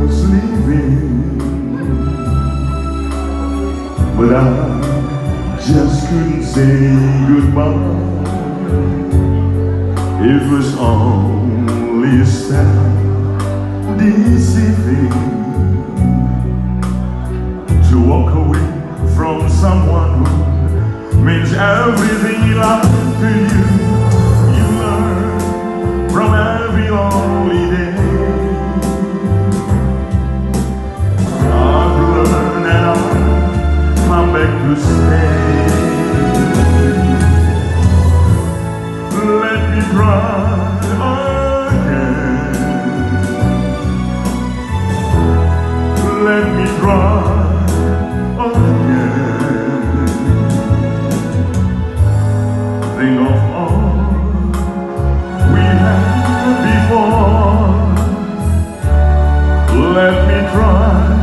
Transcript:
was leaving, but I just couldn't say goodbye. It was only sad, deceiving to walk away from someone who means everything in life to you. You learn from every lonely day. I've learned and I'll come back to stay. Let me try again. Let me try again. Think of all we had before. Let me try